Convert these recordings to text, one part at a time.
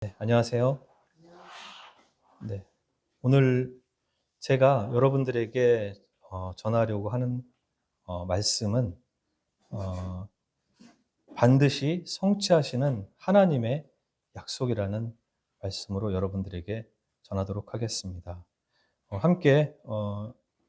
네, 안녕하세요. 네, 오늘 제가 여러분들에게 전하려고 하는 말씀은 어, 반드시 성취하시는 하나님의 약속이라는 말씀으로 여러분들에게 전하도록 하겠습니다. 함께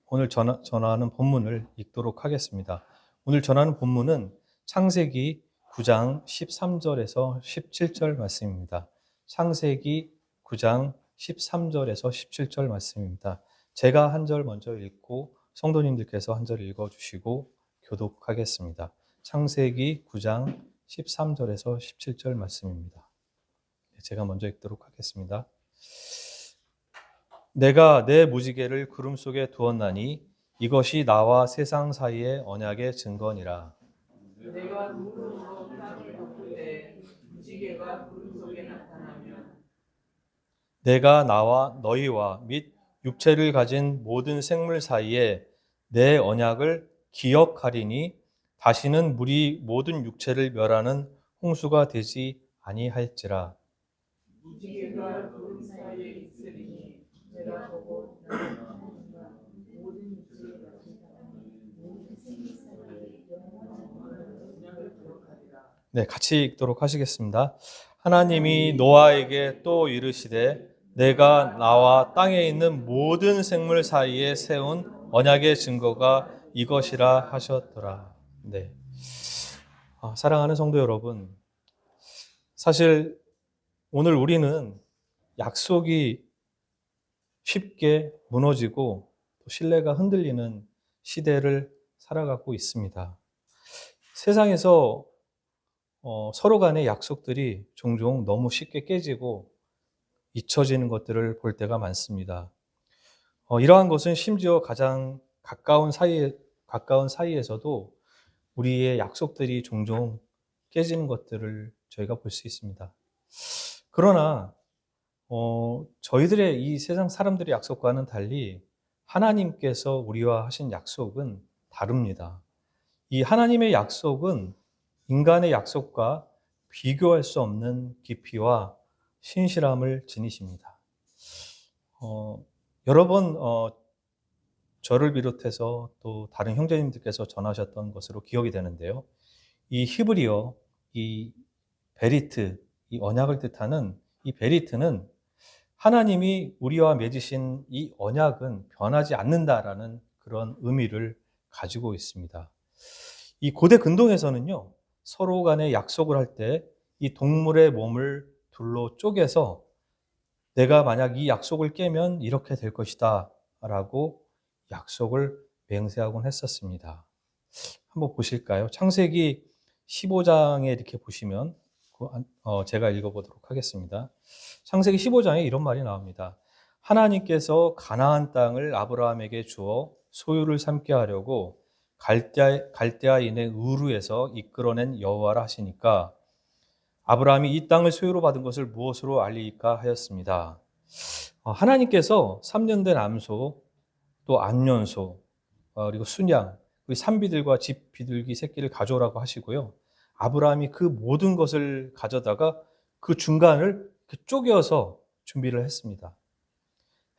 오늘 전하는 본문을 읽도록 하겠습니다. 오늘 전하는 본문은 창세기 9장 13절에서 17절 말씀입니다. 창세기 9장 13절에서 17절 말씀입니다. 제가 한 절 먼저 읽고 성도님들께서 한 절 읽어주시고 교독하겠습니다. 창세기 9장 13절에서 17절 말씀입니다. 제가 먼저 읽도록 하겠습니다. 내가 내 무지개를 구름 속에 두었나니 이것이 나와 세상 사이의 언약의 증거니라. 내가 눈으로 땅에 덮을 때 무지개가 구름 속에 나타나면 내가 나와 너희와 및 육체를 가진 모든 생물 사이에 내 언약을 기억하리니 다시는 물이 모든 육체를 멸하는 홍수가 되지 아니할지라. 무지개가 구름 사이에 있으리니 내가 보고 나는 하나님과 모든 육체에 가진 사람이 모든 생물 사이에 영원한 언약을 기억하리라. 네, 같이 읽도록 하시겠습니다. 하나님이 노아에게 또 이르시되 내가 나와 땅에 있는 모든 생물 사이에 세운 언약의 증거가 이것이라 하셨더라. 네. 사랑하는 성도 여러분, 사실 오늘 우리는 약속이 쉽게 무너지고 또 신뢰가 흔들리는 시대를 살아가고 있습니다. 세상에서 서로 간의 약속들이 종종 너무 쉽게 깨지고 잊혀지는 것들을 볼 때가 많습니다. 이러한 것은 심지어 가장 가까운 사이에서도 우리의 약속들이 종종 깨지는 것들을 저희가 볼 수 있습니다. 그러나 저희들의 이 세상 사람들의 약속과는 달리 하나님께서 우리와 하신 약속은 다릅니다. 이 하나님의 약속은 인간의 약속과 비교할 수 없는 깊이와 신실함을 지니십니다. 여러 번 저를 비롯해서 또 다른 형제님들께서 전하셨던 것으로 기억이 되는데요. 이 히브리어, 이 베리트, 이 언약을 뜻하는 이 베리트는 하나님이 우리와 맺으신 이 언약은 변하지 않는다라는 그런 의미를 가지고 있습니다. 이 고대 근동에서는요, 서로 간에 약속을 할 때 이 동물의 몸을 둘로 쪼개서 내가 만약 이 약속을 깨면 이렇게 될 것이다 라고 약속을 맹세하곤 했었습니다. 한번 보실까요? 창세기 15장에 이렇게 보시면 제가 읽어보도록 하겠습니다. 창세기 15장에 이런 말이 나옵니다. 하나님께서 가나안 땅을 아브라함에게 주어 소유를 삼게 하려고 갈대아인의 우르에서 이끌어낸 여호와라 하시니까 아브라함이 이 땅을 소유로 받은 것을 무엇으로 알리까 하였습니다. 하나님께서 3년 된 암소, 또 암년소, 그리고 순양, 그리고 산비들과 집 비둘기 새끼를 가져오라고 하시고요. 아브라함이 그 모든 것을 가져다가 그 중간을 쪼개어서 준비를 했습니다.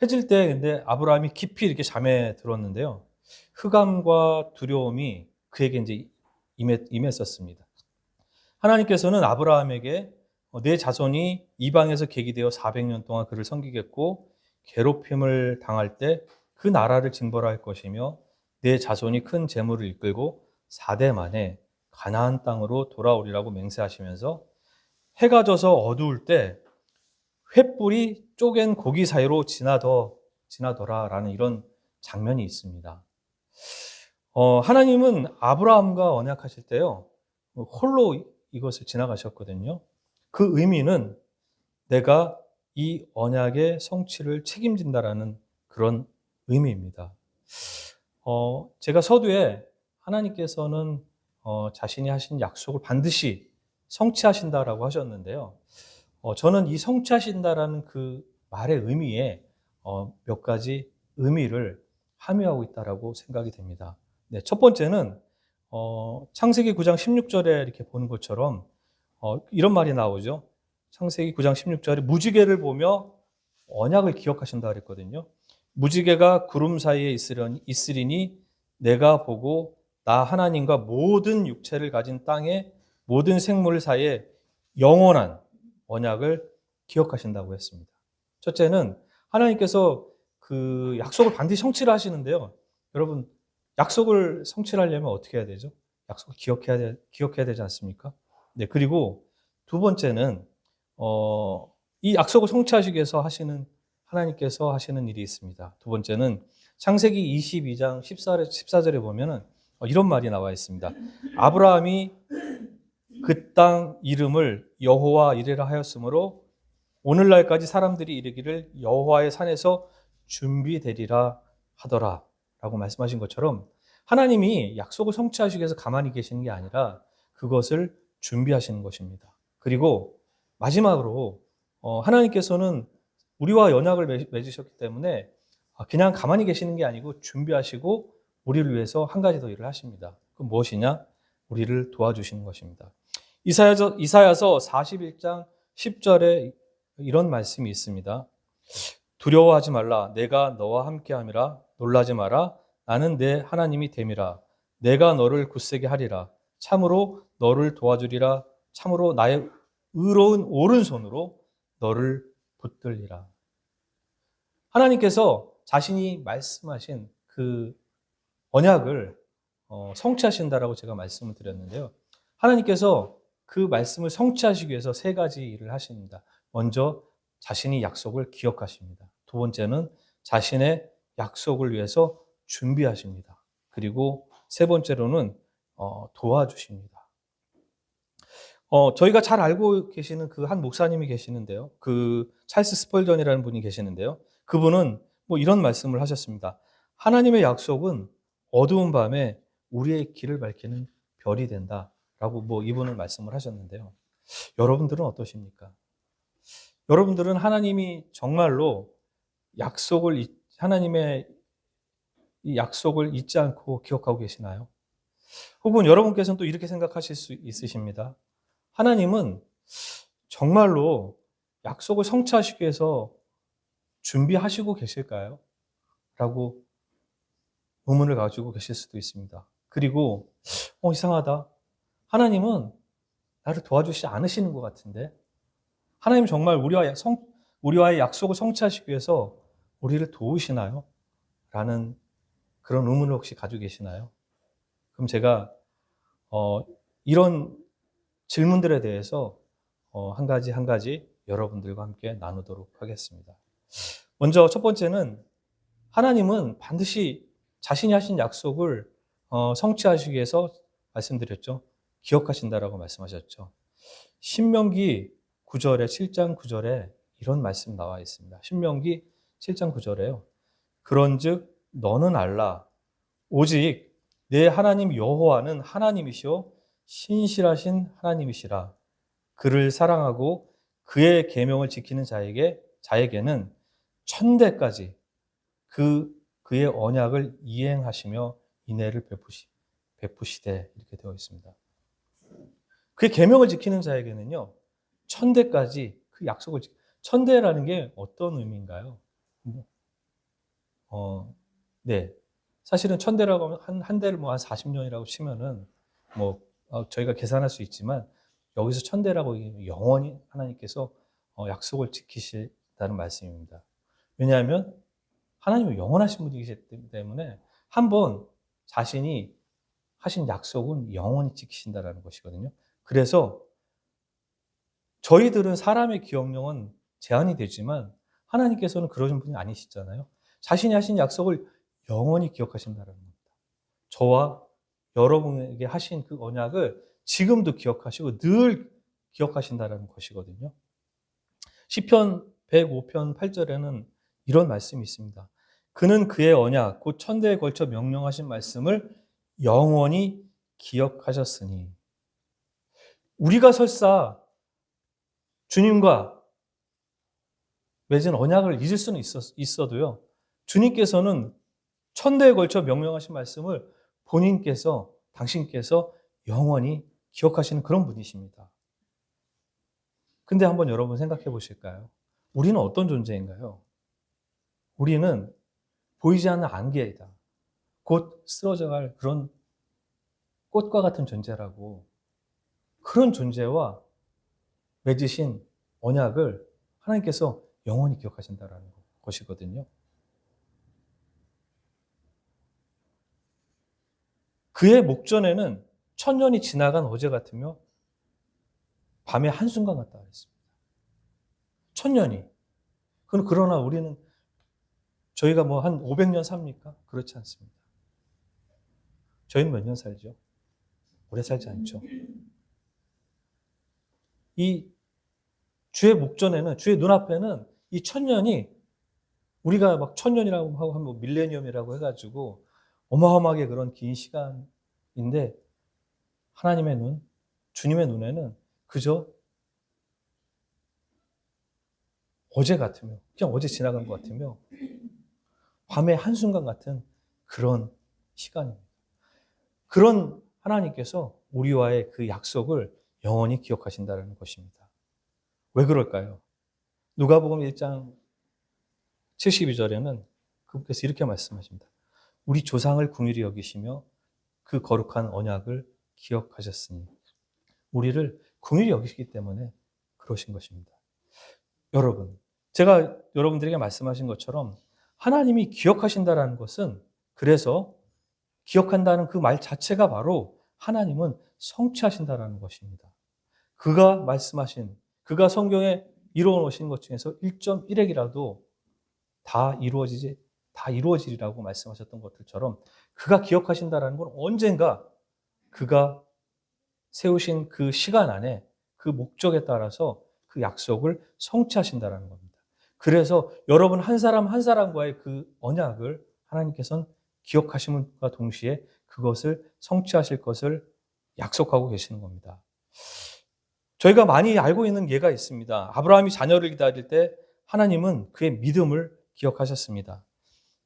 해질 때 근데 아브라함이 깊이 이렇게 잠에 들었는데요. 흑암과 두려움이 그에게 이제 임했었습니다. 하나님께서는 아브라함에게 내 자손이 이방에서 계기되어 400년 동안 그를 섬기겠고 괴롭힘을 당할 때 그 나라를 징벌할 것이며 내 자손이 큰 재물을 이끌고 4대 만에 가나안 땅으로 돌아오리라고 맹세하시면서 해가 져서 어두울 때 횃불이 쪼갠 고기 사이로 지나더라라는 이런 장면이 있습니다. 하나님은 아브라함과 언약하실 때요, 홀로 이것을 지나가셨거든요. 그 의미는 내가 이 언약의 성취를 책임진다라는 그런 의미입니다. 제가 서두에 하나님께서는 자신이 하신 약속을 반드시 성취하신다라고 하셨는데요. 저는 이 성취하신다라는 그 말의 의미에 몇 가지 의미를 함유하고 있다라고 생각이 됩니다. 네, 첫 번째는 창세기 9장 16절에 이렇게 보는 것처럼 이런 말이 나오죠. 창세기 9장 16절에 무지개를 보며 언약을 기억하신다 그랬거든요. 무지개가 구름 사이에 있으리니 내가 보고 나 하나님과 모든 육체를 가진 땅의 모든 생물 사이에 영원한 언약을 기억하신다고 했습니다. 첫째는 하나님께서 그 약속을 반드시 성취를 하시는데요. 여러분, 약속을 성취하려면 어떻게 해야 되죠? 약속을 기억해야 되지 않습니까? 네, 그리고 두 번째는, 이 약속을 성취하시기 위해서 하나님께서 하시는 일이 있습니다. 두 번째는 창세기 22장 14절에 보면은 이런 말이 나와 있습니다. 아브라함이 그 땅 이름을 여호와 이레라 하였으므로 오늘날까지 사람들이 이르기를 여호와의 산에서 준비되리라 하더라 라고 말씀하신 것처럼 하나님이 약속을 성취하시기 위해서 가만히 계시는 게 아니라 그것을 준비하시는 것입니다. 그리고 마지막으로 하나님께서는 우리와 언약을 맺으셨기 때문에 그냥 가만히 계시는 게 아니고 준비하시고 우리를 위해서 한 가지 더 일을 하십니다. 그 무엇이냐? 우리를 도와주시는 것입니다. 이사야서 41장 10절에 이런 말씀이 있습니다. 두려워하지 말라. 내가 너와 함께함이라. 놀라지 마라. 나는 내 하나님이 됨이라. 내가 너를 굳세게 하리라. 참으로 너를 도와주리라. 참으로 나의 의로운 오른손으로 너를 붙들리라. 하나님께서 자신이 말씀하신 그 언약을 성취하신다라고 제가 말씀을 드렸는데요. 하나님께서 그 말씀을 성취하시기 위해서 세 가지 일을 하십니다. 먼저 자신이 약속을 기억하십니다. 두 번째는 자신의 약속을 위해서 준비하십니다. 그리고 세 번째로는 도와주십니다. 저희가 잘 알고 계시는 그 한 목사님이 계시는데요. 그 찰스 스펄전이라는 분이 계시는데요. 그분은 뭐 이런 말씀을 하셨습니다. 하나님의 약속은 어두운 밤에 우리의 길을 밝히는 별이 된다라고 뭐 이분은 말씀을 하셨는데요. 여러분들은 어떠십니까? 여러분들은 하나님이 정말로 하나님의 이 약속을 잊지 않고 기억하고 계시나요? 혹은 여러분께서는 또 이렇게 생각하실 수 있으십니다. 하나님은 정말로 약속을 성취하시기 위해서 준비하시고 계실까요? 라고 의문을 가지고 계실 수도 있습니다. 그리고 이상하다. 하나님은 나를 도와주시지 않으시는 것 같은데 하나님 정말 우리와의 약속을 성취하시기 위해서 우리를 도우시나요? 라는 그런 의문을 혹시 가지고 계시나요? 그럼 제가 이런 질문들에 대해서 한 가지 한 가지 여러분들과 함께 나누도록 하겠습니다. 먼저 첫 번째는 하나님은 반드시 자신이 하신 약속을 성취하시기 위해서 말씀드렸죠. 기억하신다라고 말씀하셨죠. 신명기 9절에 7장 9절에 이런 말씀 나와 있습니다. 신명기 7장 9절에요. 그런즉 너는 알라 오직 내 하나님 여호와는 하나님이시요 신실하신 하나님이시라. 그를 사랑하고 그의 계명을 지키는 자에게는 천대까지 그의 언약을 이행하시며 인애를 베푸시되 이렇게 되어 있습니다. 그의 계명을 지키는 자에게는요. 천대까지 그 약속을 천대라는 게 어떤 의미인가요? 네. 사실은 천대라고 하면 한 대를 뭐 한 40년이라고 치면은 뭐 저희가 계산할 수 있지만 여기서 천대라고 영원히 하나님께서 약속을 지키시다는 말씀입니다. 왜냐하면 하나님은 영원하신 분이시기 때문에 한번 자신이 하신 약속은 영원히 지키신다라는 것이거든요. 그래서 저희들은 사람의 기억력은 제한이 되지만 하나님께서는 그러신 분이 아니시잖아요. 자신이 하신 약속을 영원히 기억하신다는 겁니다. 저와 여러분에게 하신 그 언약을 지금도 기억하시고 늘 기억하신다는 것이거든요. 시편 105편 8절에는 이런 말씀이 있습니다. 그는 그의 언약 곧 천대에 걸쳐 명령하신 말씀을 영원히 기억하셨으니 우리가 설사 주님과 맺은 언약을 잊을 수는 있어도요. 주님께서는 천대에 걸쳐 명령하신 말씀을 당신께서 영원히 기억하시는 그런 분이십니다. 근데 한번 여러분 생각해 보실까요? 우리는 어떤 존재인가요? 우리는 보이지 않는 안개이다. 곧 쓰러져갈 그런 꽃과 같은 존재라고, 그런 존재와 맺으신 언약을 하나님께서 영원히 기억하신다는 것이거든요. 그의 목전에는 천년이 지나간 어제 같으며 밤의 한순간 같다 그랬습니다. 천년이. 그러나 우리는 저희가 뭐 한 500년 삽니까? 그렇지 않습니다. 저희는 몇 년 살죠? 오래 살지 않죠. 이 주의 목전에는, 주의 눈앞에는 이 천년이, 우리가 막 천년이라고 하고 뭐 밀레니엄이라고 해가지고 어마어마하게 그런 긴 시간인데, 하나님의 눈, 주님의 눈에는 그저 어제 같으며, 그냥 어제 지나간 것 같으며 밤의 한순간 같은 그런 시간입니다. 그런 하나님께서 우리와의 그 약속을 영원히 기억하신다는 것입니다. 왜 그럴까요? 누가복음 1장 72절에는 그분께서 이렇게 말씀하십니다. 우리 조상을 긍휼히 여기시며 그 거룩한 언약을 기억하셨으니, 우리를 긍휼히 여기시기 때문에 그러신 것입니다. 여러분, 제가 여러분들에게 말씀하신 것처럼 하나님이 기억하신다는 것은, 그래서 기억한다는 그 말 자체가 바로 하나님은 성취하신다는 것입니다. 그가 말씀하신, 그가 성경에 이루어 놓으신 것 중에서 1.1핵이라도 다 이루어지리라고 말씀하셨던 것들처럼, 그가 기억하신다는 건 언젠가 그가 세우신 그 시간 안에 그 목적에 따라서 그 약속을 성취하신다는 겁니다. 그래서 여러분 한 사람 한 사람과의 그 언약을 하나님께서는 기억하심과 동시에 그것을 성취하실 것을 약속하고 계시는 겁니다. 저희가 많이 알고 있는 예가 있습니다. 아브라함이 자녀를 기다릴 때 하나님은 그의 믿음을 기억하셨습니다.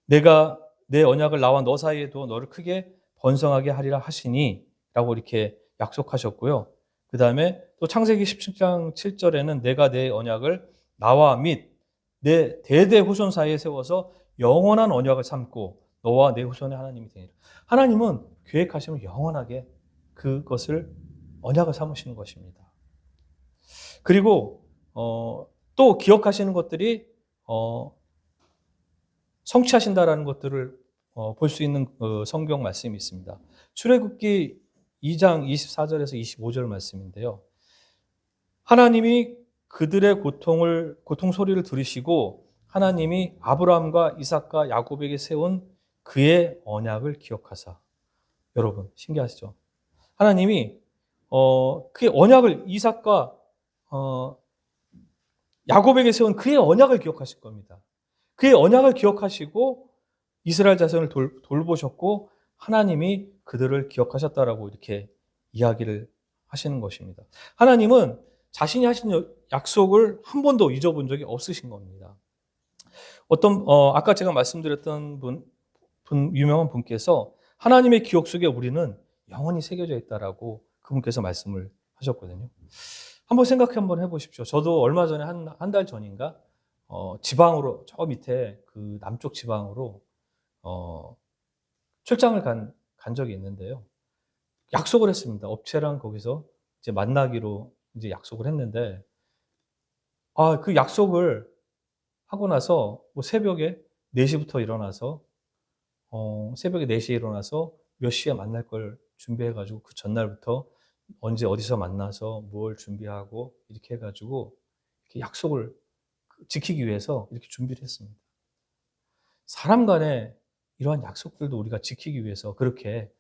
내가 내 언약을 나와 너 사이에 두어 너를 크게 번성하게 하리라 하시니 라고 이렇게 약속하셨고요. 그 다음에 또 창세기 17장 7절에는 내가 내 언약을 나와 및 내 대대 후손 사이에 세워서 영원한 언약을 삼고 너와 내 후손의 하나님이 되니라. 하나님은 계획하시면 영원하게 그것을 언약을 삼으시는 것입니다. 그리고 또 기억하시는 것들이 성취하신다라는 것들을 볼 수 있는 성경 말씀이 있습니다. 출애굽기 2장 24절에서 25절 말씀인데요. 하나님이 그들의 고통 소리를 들으시고 하나님이 아브라함과 이삭과 야곱에게 세운 그의 언약을 기억하사. 여러분 신기하시죠? 하나님이 그의 언약을, 이삭과 야곱에게 세운 그의 언약을 기억하실 겁니다. 그의 언약을 기억하시고 이스라엘 자손을 돌보셨고 하나님이 그들을 기억하셨다라고 이렇게 이야기를 하시는 것입니다. 하나님은 자신이 하신 약속을 한 번도 잊어본 적이 없으신 겁니다. 아까 제가 말씀드렸던 유명한 분께서 하나님의 기억 속에 우리는 영원히 새겨져 있다라고 그분께서 말씀을 하셨거든요. 한번 한번 해보십시오. 저도 얼마 전에 한 달 전인가 지방으로, 저 밑에 그 남쪽 지방으로 출장을 간 적이 있는데요. 약속을 했습니다. 업체랑 거기서 이제 만나기로 이제 약속을 했는데, 그 약속을 하고 나서 뭐 새벽에 4시부터 일어나서 새벽에 4시에 일어나서 몇 시에 만날 걸 준비해가지고 그 전날부터 언제 어디서 만나서 뭘 준비하고 이렇게 해가지고 이렇게 약속을 지키기 위해서 이렇게 준비를 했습니다. 사람 간에 이러한 약속들도 우리가 지키기 위해서 그렇게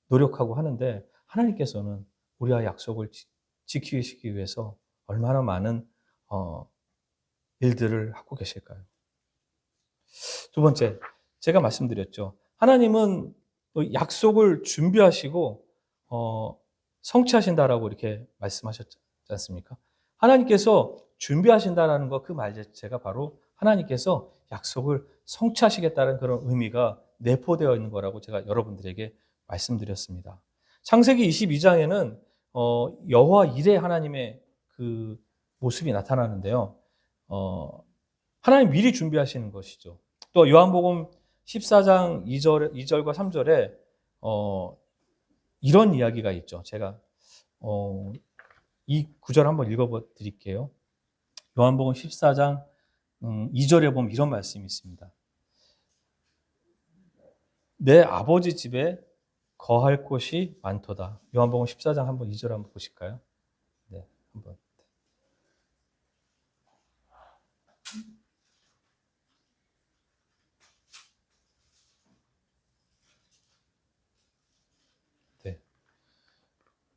노력하고 하는데, 하나님께서는 우리와 약속을 지키시기 위해서 얼마나 많은 일들을 하고 계실까요? 두 번째, 제가 말씀드렸죠. 하나님은 약속을 준비하시고 성취하신다라고 이렇게 말씀하셨지 않습니까? 하나님께서 준비하신다라는 것, 그 말 자체가 바로 하나님께서 약속을 성취하시겠다는 그런 의미가 내포되어 있는 거라고 제가 여러분들에게 말씀드렸습니다. 창세기 22장에는 여호와 이레 하나님의 그 모습이 나타나는데요. 하나님 미리 준비하시는 것이죠. 또 요한복음 14장 2절과 3절에 이런 이야기가 있죠. 제가 이 구절 한번 읽어 드릴게요. 요한복음 14장 2절에 보면 이런 말씀이 있습니다. 내 아버지 집에 거할 곳이 많도다. 요한복음 14장 한번 2절 한번 보실까요? 네, 한번. 네.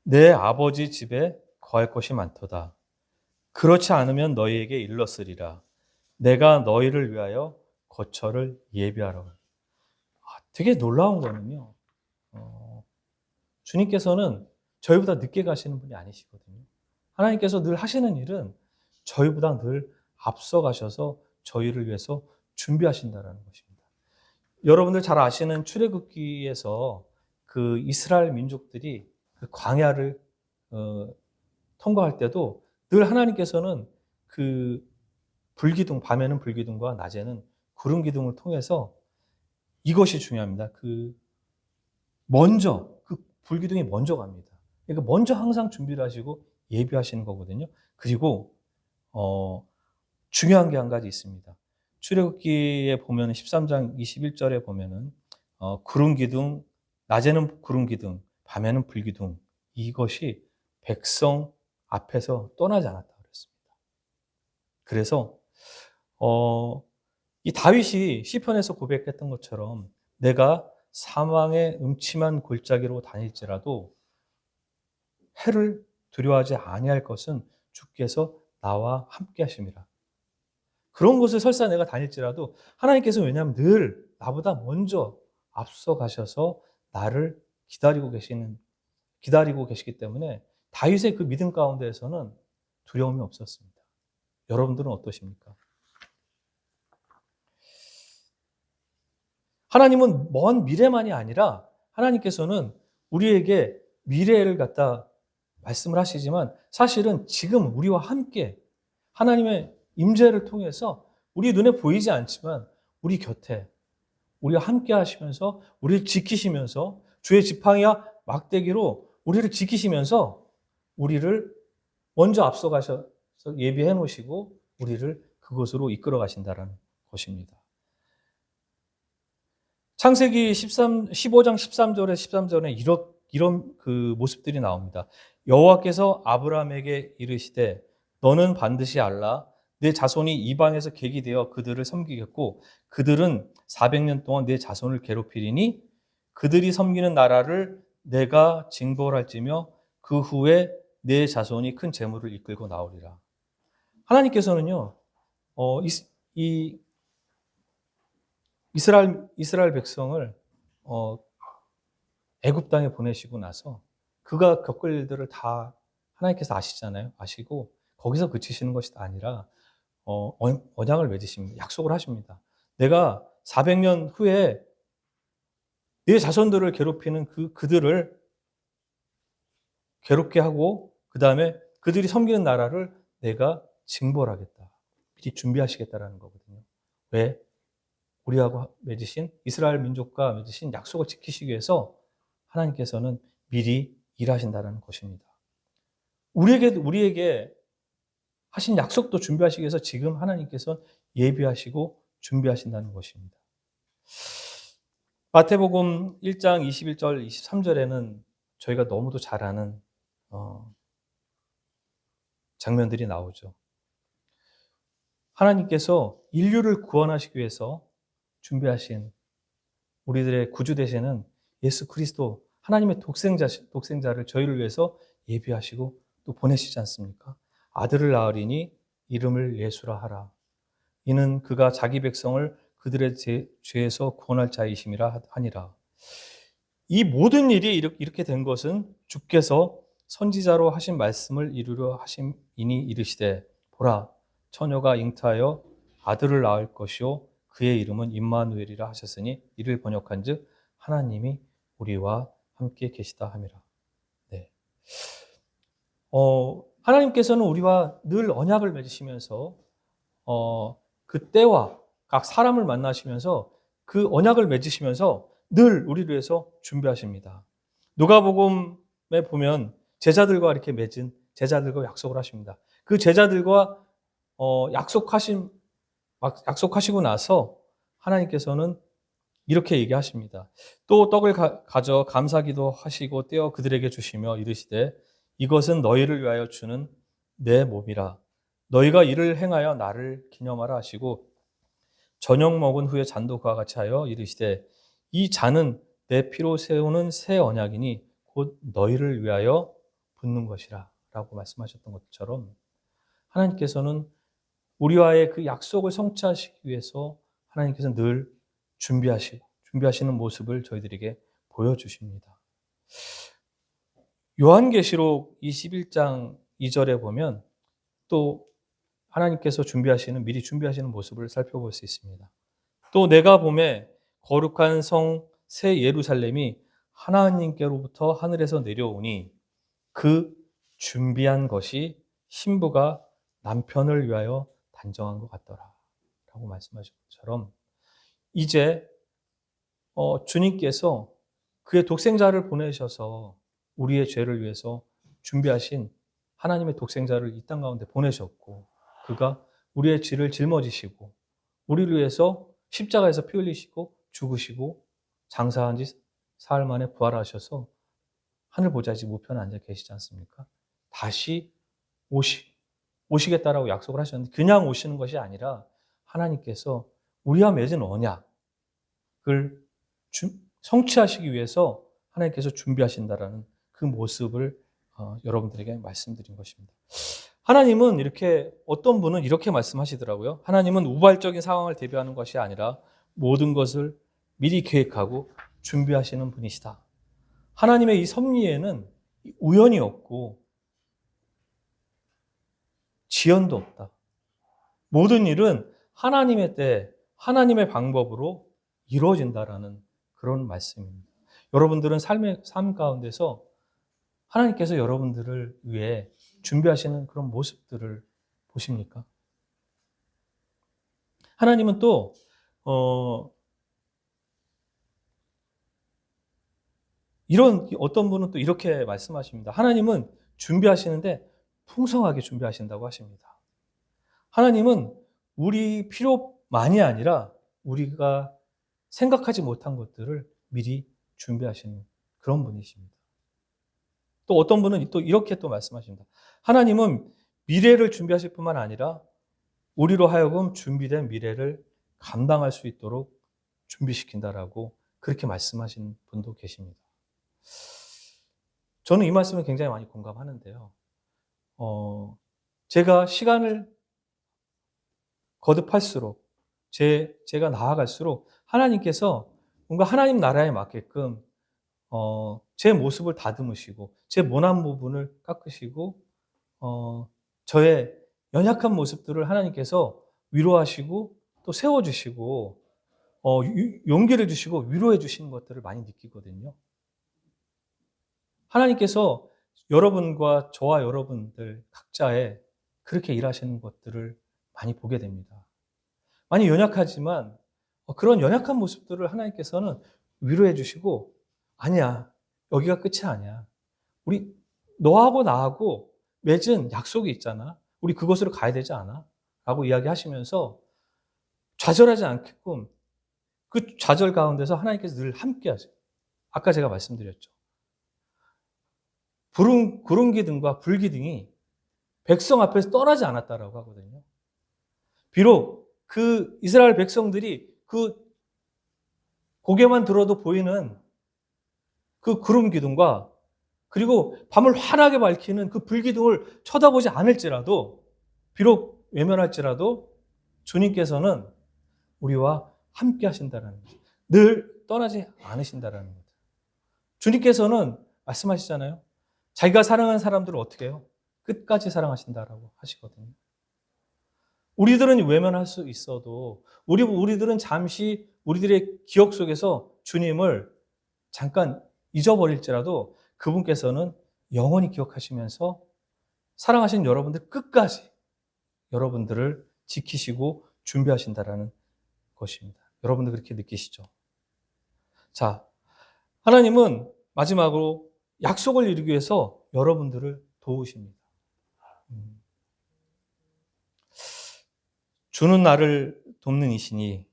내 아버지 집에 거할 곳이 많도다. 그렇지 않으면 너희에게 일렀으리라. 내가 너희를 위하여 거처를 예비하라. 되게 놀라운 거는요. 주님께서는 저희보다 늦게 가시는 분이 아니시거든요. 하나님께서 늘 하시는 일은 저희보다 늘 앞서 가셔서 저희를 위해서 준비하신다라는 것입니다. 여러분들 잘 아시는 출애굽기에서 그 이스라엘 민족들이 그 광야를 통과할 때도 늘 하나님께서는 그 불기둥, 밤에는 불기둥과 낮에는 구름 기둥을 통해서 이것이 중요합니다. 그 불기둥이 먼저 갑니다. 그러니까 먼저 항상 준비를 하시고 예비하시는 거거든요. 그리고 중요한 게 한 가지 있습니다. 출애굽기에 보면 13장 21절에 보면은 구름 기둥, 낮에는 구름 기둥, 밤에는 불기둥, 이것이 백성 앞에서 떠나지 않았다 그랬습니다. 그래서 이 다윗이 시편에서 고백했던 것처럼 내가 사망의 음침한 골짜기로 다닐지라도 해를 두려워하지 아니할 것은 주께서 나와 함께 하심이라. 그런 곳을 설사 내가 다닐지라도 하나님께서 왜냐하면 늘 나보다 먼저 앞서 가셔서 나를 기다리고 계시기 때문에 다윗의 그 믿음 가운데에서는 두려움이 없었습니다. 여러분들은 어떠십니까? 하나님은 먼 미래만이 아니라 하나님께서는 우리에게 미래를 갖다 말씀을 하시지만 사실은 지금 우리와 함께 하나님의 임재를 통해서 우리 눈에 보이지 않지만 우리 곁에 우리와 함께 하시면서 우리를 지키시면서 주의 지팡이와 막대기로 우리를 지키시면서 우리를 먼저 앞서 가셔서 예비해 놓으시고 우리를 그곳으로 이끌어 가신다는 것입니다. 창세기 15장 13절에 13절에 이런 그 모습들이 나옵니다. 여호와께서 아브라함에게 이르시되 너는 반드시 알라 내 자손이 이방에서 객이 되어 그들을 섬기겠고 그들은 400년 동안 내 자손을 괴롭히리니 그들이 섬기는 나라를 내가 징벌할지며 그 후에 내 자손이 큰 재물을 이끌고 나오리라. 하나님께서는요, 이 이스라엘 백성을 애굽 땅에 보내시고 나서 그가 겪을 일들을 다 하나님께서 아시잖아요. 아시고 거기서 그치시는 것이 아니라 언약을 맺으십니다. 약속을 하십니다. 내가 400년 후에 내 자손들을 괴롭히는 그들을 괴롭게 하고 그 다음에 그들이 섬기는 나라를 내가 징벌하겠다. 미리 준비하시겠다라는 거거든요. 왜? 우리하고 맺으신 이스라엘 민족과 맺으신 약속을 지키시기 위해서 하나님께서는 미리 일하신다는 것입니다. 우리에게 하신 약속도 준비하시기 위해서 지금 하나님께서 예비하시고 준비하신다는 것입니다. 마태복음 1장 21절, 23절에는 저희가 너무도 잘 아는 장면들이 나오죠. 하나님께서 인류를 구원하시기 위해서 준비하신 우리들의 구주 되시는 예수 그리스도 하나님의 독생자를 저희를 위해서 예비하시고 또 보내시지 않습니까? 아들을 낳으리니 이름을 예수라 하라. 이는 그가 자기 백성을 그들의 죄에서 구원할 자이심이라 하니라. 이 모든 일이 이렇게 된 것은 주께서 선지자로 하신 말씀을 이루려 하심이니 이르시되 보라 처녀가 잉태하여 아들을 낳을 것이요 그의 이름은 임마누엘이라 하셨으니 이를 번역한즉 하나님이 우리와 함께 계시다 함이라. 네. 하나님께서는 우리와 늘 언약을 맺으시면서 그 때와 각 사람을 만나시면서 그 언약을 맺으시면서 늘 우리를 위해서 준비하십니다. 누가복음에 보면 제자들과 이렇게 맺은 제자들과 약속을 하십니다. 그 제자들과 약속하시고 나서 하나님께서는 이렇게 얘기하십니다. 또 떡을 가져 감사기도 하시고 떼어 그들에게 주시며 이르시되 이것은 너희를 위하여 주는 내 몸이라. 너희가 이를 행하여 나를 기념하라 하시고 저녁 먹은 후에 잔도 그와 같이 하여 이르시되 이 잔은 내 피로 세우는 새 언약이니 곧 너희를 위하여 붓는 것이라 라고 말씀하셨던 것처럼 하나님께서는 우리와의 그 약속을 성취하시기 위해서 하나님께서 늘 준비하시는 모습을 저희들에게 보여주십니다. 요한계시록 21장 2절에 보면 또 하나님께서 미리 준비하시는 모습을 살펴볼 수 있습니다. 또 내가 보매 거룩한 성 새 예루살렘이 하나님께로부터 하늘에서 내려오니 그 준비한 것이 신부가 남편을 위하여 단정한 것 같더라 라고 말씀하신 것처럼 이제 주님께서 그의 독생자를 보내셔서 우리의 죄를 위해서 준비하신 하나님의 독생자를 이 땅 가운데 보내셨고 그가 우리의 죄를 짊어지시고 우리를 위해서 십자가에서 피 흘리시고 죽으시고 장사한 지 사흘 만에 부활하셔서 하늘 보좌지 우편에 앉아 계시지 않습니까? 다시 오시겠다라고 약속을 하셨는데 그냥 오시는 것이 아니라 하나님께서 우리와 맺은 언약을 성취하시기 위해서 하나님께서 준비하신다라는 그 모습을 여러분들에게 말씀드린 것입니다. 하나님은 어떤 분은 이렇게 말씀하시더라고요. 하나님은 우발적인 상황을 대비하는 것이 아니라 모든 것을 미리 계획하고 준비하시는 분이시다. 하나님의 이 섭리에는 우연이 없고 지연도 없다. 모든 일은 하나님의 때, 하나님의 방법으로 이루어진다라는 그런 말씀입니다. 여러분들은 삶 가운데서 하나님께서 여러분들을 위해 준비하시는 그런 모습들을 보십니까? 하나님은 또 어떤 분은 또 이렇게 말씀하십니다. 하나님은 준비하시는데 풍성하게 준비하신다고 하십니다. 하나님은 우리 필요만이 아니라 우리가 생각하지 못한 것들을 미리 준비하시는 그런 분이십니다. 또 어떤 분은 또 이렇게 또 말씀하십니다. 하나님은 미래를 준비하실 뿐만 아니라 우리로 하여금 준비된 미래를 감당할 수 있도록 준비시킨다라고 그렇게 말씀하신 분도 계십니다. 저는 이 말씀에 굉장히 많이 공감하는데요. 제가 시간을 거듭할수록 제가 나아갈수록 하나님께서 뭔가 하나님 나라에 맞게끔 제 모습을 다듬으시고 제 모난 부분을 깎으시고 저의 연약한 모습들을 하나님께서 위로하시고 또 세워주시고 용기를 주시고 위로해 주시는 것들을 많이 느끼거든요. 하나님께서 여러분과 저와 여러분들 각자의 그렇게 일하시는 것들을 많이 보게 됩니다. 많이 연약하지만 그런 연약한 모습들을 하나님께서는 위로해 주시고 아니야, 여기가 끝이 아니야. 우리 너하고 나하고 맺은 약속이 있잖아. 우리 그곳으로 가야 되지 않아? 라고 이야기하시면서 좌절하지 않게끔 그 좌절 가운데서 하나님께서 늘 함께 하세요. 아까 제가 말씀드렸죠. 구름 기둥과 불 기둥이 백성 앞에서 떠나지 않았다라고 하거든요. 비록 그 이스라엘 백성들이 그 고개만 들어도 보이는 그 구름 기둥과 그리고 밤을 환하게 밝히는 그 불 기둥을 쳐다보지 않을지라도 비록 외면할지라도 주님께서는 우리와 함께 하신다는 거죠. 늘 떠나지 않으신다는 거죠. 주님께서는 말씀하시잖아요. 자기가 사랑하는 사람들을 어떻게 해요? 끝까지 사랑하신다라고 하시거든요. 우리들은 외면할 수 있어도 우리들은 잠시 우리들의 기억 속에서 주님을 잠깐 잊어버릴지라도 그분께서는 영원히 기억하시면서 사랑하신 여러분들 끝까지 여러분들을 지키시고 준비하신다라는 것입니다. 여러분들 그렇게 느끼시죠? 자, 하나님은 마지막으로 약속을 이루기 위해서 여러분들을 도우십니다. 주는 나를 돕는 이시니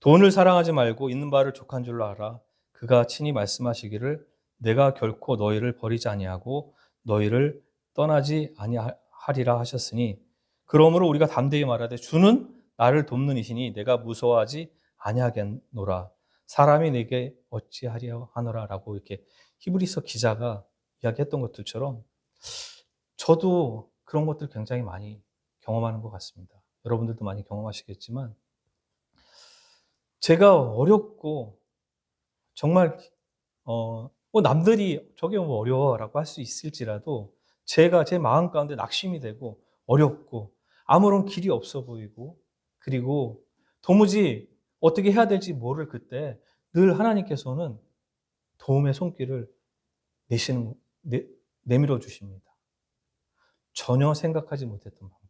돈을 사랑하지 말고 있는 바를 족한 줄로 알아. 그가 친히 말씀하시기를 내가 결코 너희를 버리지 아니하고 너희를 떠나지 아니하리라 하셨으니 그러므로 우리가 담대히 말하되 주는 나를 돕는 이시니 내가 무서워하지 아니하겠노라. 사람이 내게 어찌하려 하노라라고 이렇게 히브리서 기자가 이야기했던 것들처럼 저도 그런 것들 굉장히 많이 경험하는 것 같습니다. 여러분들도 많이 경험하시겠지만 제가 어렵고 정말 뭐 남들이 저게 뭐 어려워라고 할 수 있을지라도 제가 제 마음 가운데 낙심이 되고 어렵고 아무런 길이 없어 보이고 그리고 도무지 어떻게 해야 될지 모를 그때 늘 하나님께서는 도움의 손길을 내밀어 주십니다. 전혀 생각하지 못했던 방법.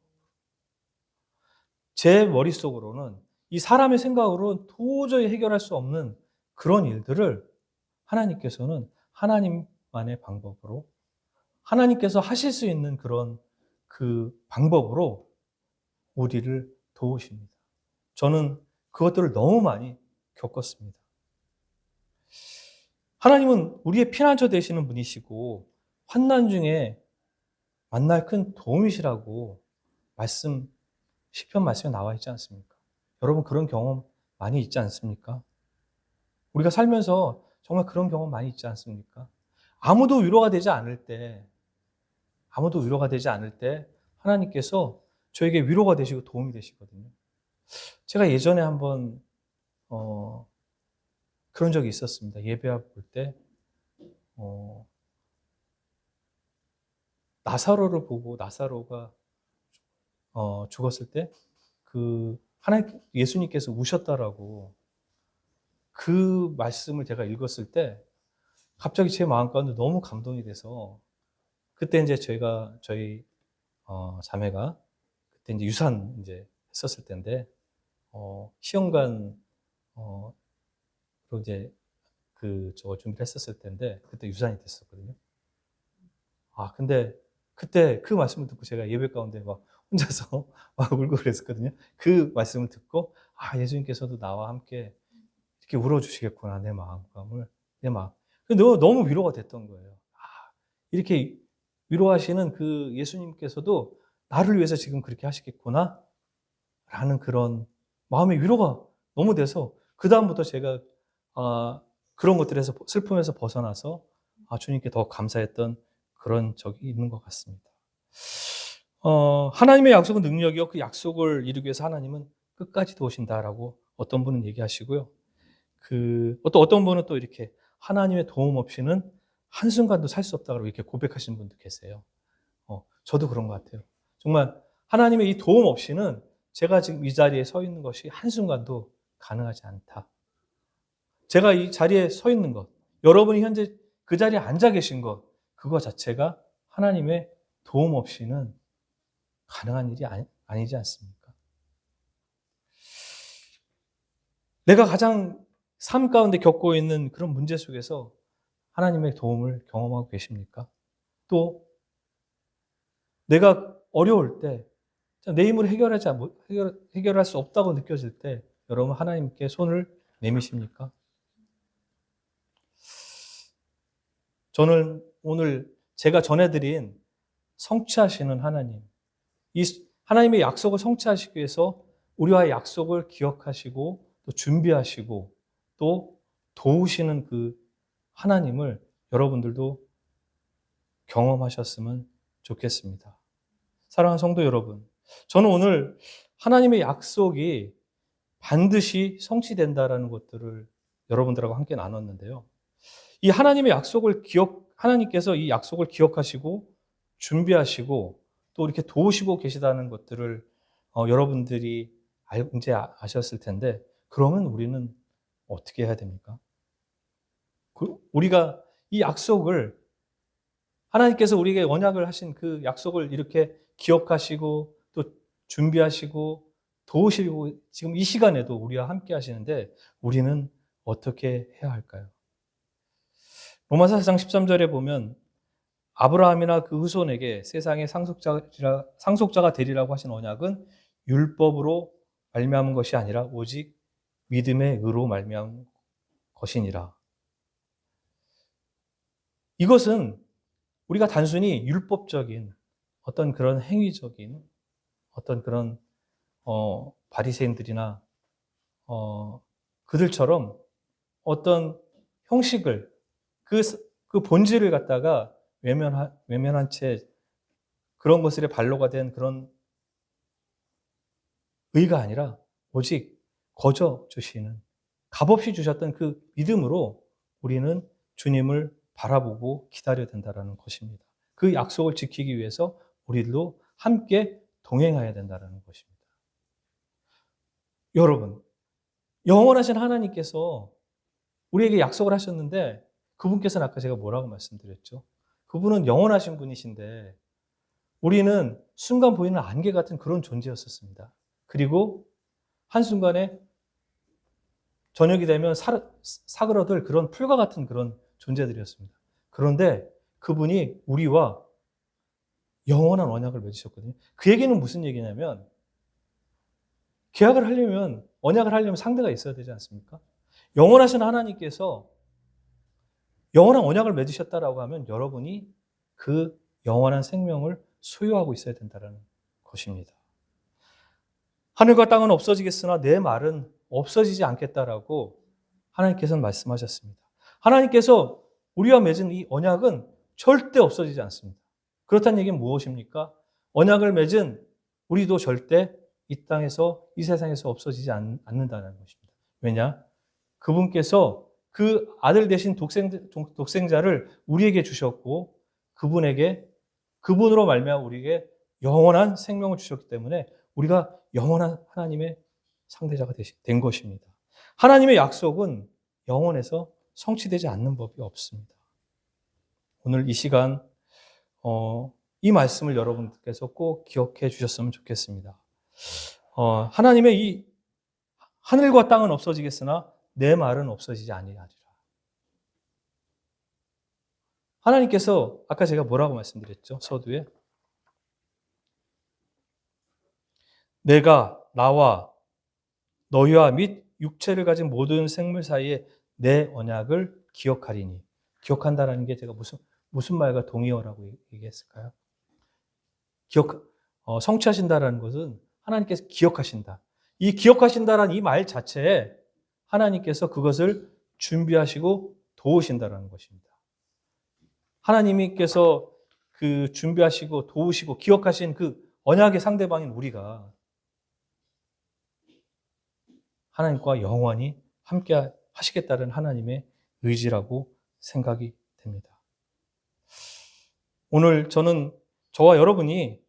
제 머릿속으로는 이 사람의 생각으로는 도저히 해결할 수 없는 그런 일들을 하나님께서는 하나님만의 방법으로 하나님께서 하실 수 있는 그런 그 방법으로 우리를 도우십니다. 저는 그것들을 너무 많이 겪었습니다. 하나님은 우리의 피난처 되시는 분이시고 환난 중에 만날 큰 도움이시라고 시편 말씀에 나와 있지 않습니까? 여러분 그런 경험 많이 있지 않습니까? 우리가 살면서 정말 그런 경험 많이 있지 않습니까? 아무도 위로가 되지 않을 때 하나님께서 저에게 위로가 되시고 도움이 되시거든요. 제가 예전에 한번 그런 적이 있었습니다. 예배 볼 때 나사로를 보고 나사로가 죽었을 때 예수님께서 우셨다라고 그 말씀을 제가 읽었을 때 갑자기 제 마음 가운데 너무 감동이 돼서 그때 이제 저희 자매가 그때 이제 유산 이제 했었을 때인데 시험관 로 이제 저거 준비를 했었을 때인데 그때 유산이 됐었거든요. 근데 그때 그 말씀을 듣고 제가 예배 가운데 막 혼자서 막 울고 그랬었거든요. 그 말씀을 듣고 예수님께서도 나와 함께 이렇게 울어주시겠구나 내 마음감을 내 마음. 너무 위로가 됐던 거예요. 이렇게 위로하시는 그 예수님께서도 나를 위해서 지금 그렇게 하시겠구나 라는 그런 마음의 위로가 너무 돼서 그 다음부터 제가 그런 것들에서 슬픔에서 벗어나서 주님께 더 감사했던 그런 적이 있는 것 같습니다. 하나님의 약속은 능력이요. 그 약속을 이루기 위해서 하나님은 끝까지 도우신다라고 어떤 분은 얘기하시고요. 또 어떤 분은 또 이렇게 하나님의 도움 없이는 한순간도 살 수 없다고 이렇게 고백하시는 분도 계세요. 저도 그런 것 같아요. 정말 하나님의 이 도움 없이는 제가 지금 이 자리에 서 있는 것이 한순간도 가능하지 않다. 제가 이 자리에 서 있는 것, 여러분이 현재 그 자리에 앉아 계신 것, 그거 자체가 하나님의 도움 없이는 가능한 일이 아니지 않습니까? 내가 가장 삶 가운데 겪고 있는 그런 문제 속에서 하나님의 도움을 경험하고 계십니까? 또 내가 어려울 때, 내 힘으로 해결할 수 없다고 느껴질 때 여러분 하나님께 손을 내미십니까? 저는 오늘 제가 전해드린 성취하시는 하나님, 이 하나님의 약속을 성취하시기 위해서 우리와의 약속을 기억하시고 또 준비하시고 또 도우시는 그 하나님을 여러분들도 경험하셨으면 좋겠습니다. 사랑하는 성도 여러분, 저는 오늘 하나님의 약속이 반드시 성취된다라는 것들을 여러분들하고 함께 나눴는데요. 이 하나님께서 이 약속을 기억하시고 준비하시고 또 이렇게 도우시고 계시다는 것들을 여러분들이 이제 아셨을 텐데, 그러면 우리는 어떻게 해야 됩니까? 우리가 이 약속을 하나님께서 우리에게 언약을 하신 그 약속을 이렇게 기억하시고 또 준비하시고 도우시고 지금 이 시간에도 우리와 함께 하시는데 우리는 어떻게 해야 할까요? 로마서 4장 13절에 보면 아브라함이나 그 후손에게 세상의 상속자가 되리라고 하신 언약은 율법으로 말미암은 것이 아니라 오직 믿음의 의로 말미암은 것이니라. 이것은 우리가 단순히 율법적인 어떤 그런 행위적인 어떤 그런 바리새인들이나 그들처럼 어떤 형식을 그 본질을 갖다가 외면한 채 그런 것들의 반로가 된 그런 의가 아니라 오직 거저 주시는 값없이 주셨던 그 믿음으로 우리는 주님을 바라보고 기다려야 된다는 것입니다. 그 약속을 지키기 위해서 우리도 함께 동행해야 된다는 것입니다. 여러분, 영원하신 하나님께서 우리에게 약속을 하셨는데 그분께서는 아까 제가 뭐라고 말씀드렸죠? 그분은 영원하신 분이신데 우리는 순간 보이는 안개 같은 그런 존재였었습니다. 그리고 한순간에 저녁이 되면 사그러들 그런 풀과 같은 그런 존재들이었습니다. 그런데 그분이 우리와 영원한 언약을 맺으셨거든요. 그 얘기는 무슨 얘기냐면 계약을 하려면 언약을 하려면 상대가 있어야 되지 않습니까? 영원하신 하나님께서 영원한 언약을 맺으셨다라고 하면 여러분이 그 영원한 생명을 소유하고 있어야 된다는 것입니다. 하늘과 땅은 없어지겠으나 내 말은 없어지지 않겠다라고 하나님께서는 말씀하셨습니다. 하나님께서 우리와 맺은 이 언약은 절대 없어지지 않습니다. 그렇다는 얘기는 무엇입니까? 언약을 맺은 우리도 절대 이 땅에서, 이 세상에서 없어지지 않는다는 것입니다. 왜냐? 그분께서 그 아들 대신 독생자를 우리에게 주셨고 그분으로 말미암아 우리에게 영원한 생명을 주셨기 때문에 우리가 영원한 하나님의 상대자가 된 것입니다. 하나님의 약속은 영원해서 성취되지 않는 법이 없습니다. 오늘 이 시간 이 말씀을 여러분께서 꼭 기억해 주셨으면 좋겠습니다. 하나님의 이 하늘과 땅은 없어지겠으나 내 말은 없어지지 아니하리라. 하나님께서 아까 제가 뭐라고 말씀드렸죠? 서두에 내가 나와 너희와 및 육체를 가진 모든 생물 사이에 내 언약을 기억하리니. 기억한다라는 게 제가 무슨 말과 동의어라고 얘기했을까요? 성취하신다라는 것은 하나님께서 기억하신다. 이 기억하신다라는 이 말 자체에 하나님께서 그것을 준비하시고 도우신다라는 것입니다. 하나님께서 그 준비하시고 도우시고 기억하신 그 언약의 상대방인 우리가 하나님과 영원히 함께 하시겠다는 하나님의 의지라고 생각이 됩니다. 오늘 저와 여러분이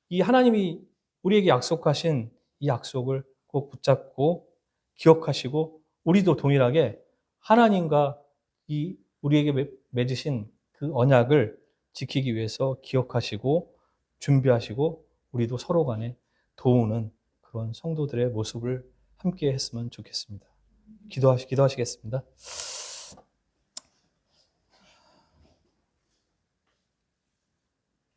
이 하나님이 우리에게 약속하신 이 약속을 꼭 붙잡고 기억하시고 우리도 동일하게 하나님과 이 우리에게 맺으신 그 언약을 지키기 위해서 기억하시고 준비하시고 우리도 서로 간에 도우는 그런 성도들의 모습을 함께 했으면 좋겠습니다. 기도하시겠습니다.